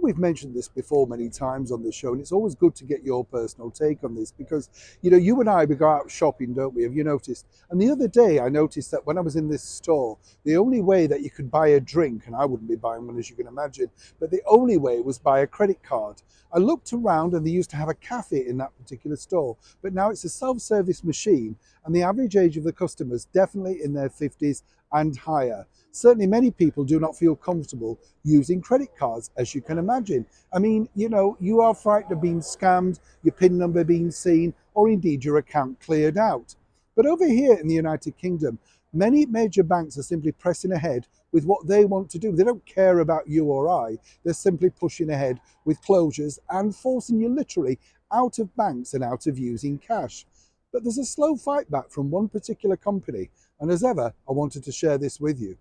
we've mentioned this before many times on the show, and it's always good to get your personal take on this because, you know, you and I, we go out shopping, don't we? Have you noticed? And the other day I noticed that when I was in this store, the only way that you could buy a drink, and I wouldn't be buying one as you can imagine, but the only way was by a credit card. I looked around and they used to have a cafe in that particular store, but now it's a self-service machine, and the average age of the customers definitely in their 50s and higher. Certainly many people do not feel comfortable using credit cards, as you can imagine. I mean, you know, you are frightened of being scammed, your PIN number being seen, or indeed your account cleared out. But over here in the United Kingdom, many major banks are simply pressing ahead with what they want to do. They don't care about you or I. They're simply pushing ahead with closures and forcing you literally out of banks and out of using cash. But there's a slow fight back from one particular company, and as ever, I wanted to share this with you.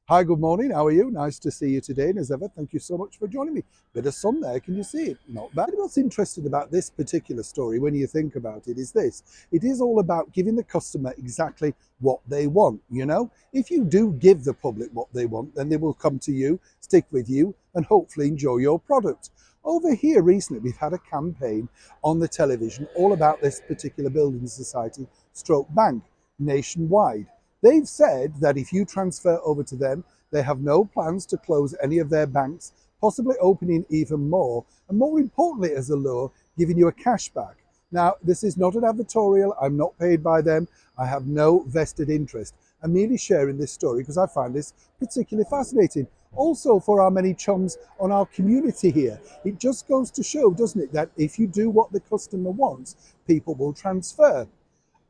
Hi, good morning. How are you? Nice to see you today. And as ever, thank you so much for joining me. Bit of sun there. Can you see it? Not bad. What's interesting about this particular story, when you think about it, is this. It is all about giving the customer exactly what they want, you know? If you do give the public what they want, then they will come to you, stick with you, and hopefully enjoy your product. Over here recently, we've had a campaign on the television all about this particular building society stroke bank nationwide. They've said that if you transfer over to them, they have no plans to close any of their banks, possibly opening even more, and more importantly as a lure, giving you a cashback. Now, this is not an advertorial. I'm not paid by them. I have no vested interest. I'm merely sharing this story because I find this particularly fascinating. Also, for our many chums on our community here, it just goes to show, doesn't it, that if you do what the customer wants, people will transfer.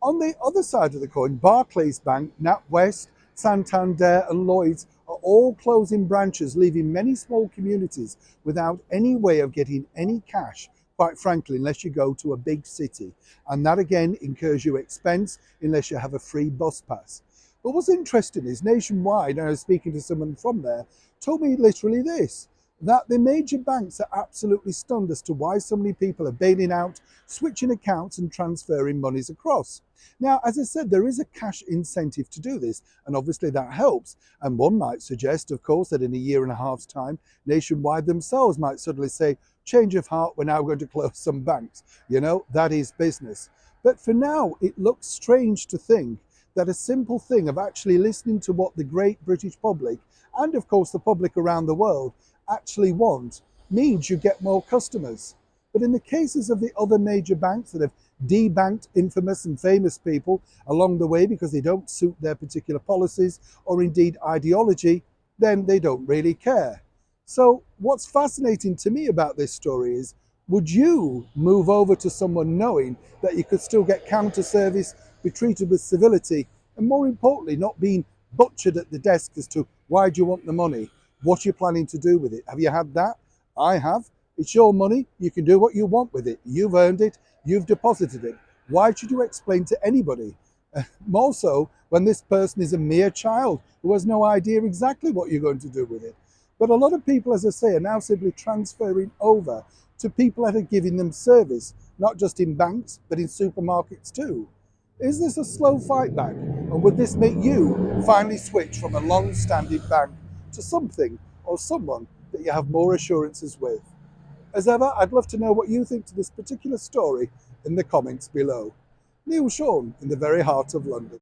On the other side of the coin, Barclays Bank, NatWest, Santander and Lloyds are all closing branches, leaving many small communities without any way of getting any cash, quite frankly, unless you go to a big city. And that again incurs you expense unless you have a free bus pass. But what's interesting is Nationwide, and I was speaking to someone from there, told me literally this, that the major banks are absolutely stunned as to why so many people are bailing out, switching accounts and transferring monies across. Now, as I said, there is a cash incentive to do this, and obviously that helps. And one might suggest, of course, that in a year and a half's time, Nationwide themselves might suddenly say, change of heart, we're now going to close some banks. You know, that is business. But for now, it looks strange to think that a simple thing of actually listening to what the great British public, and of course the public around the world, actually want means you get more customers. But in the cases of the other major banks that have debanked infamous and famous people along the way because they don't suit their particular policies or indeed ideology, then they don't really care. So what's fascinating to me about this story is, would you move over to someone knowing that you could still get counter service, be treated with civility, and more importantly, not being butchered at the desk as to why do you want the money? What are you planning to do with it? Have you had that? I have. It's your money. You can do what you want with it. You've earned it. You've deposited it. Why should you explain to anybody? More so when this person is a mere child who has no idea exactly what you're going to do with it. But a lot of people, as I say, are now simply transferring over to people that are giving them service, not just in banks, but in supermarkets too. Is this a slow fight back? And would this make you finally switch from a long-standing bank to something or someone that you have more assurances with? As ever, I'd love to know what you think to this particular story in the comments below. Neil Sean in the very heart of London.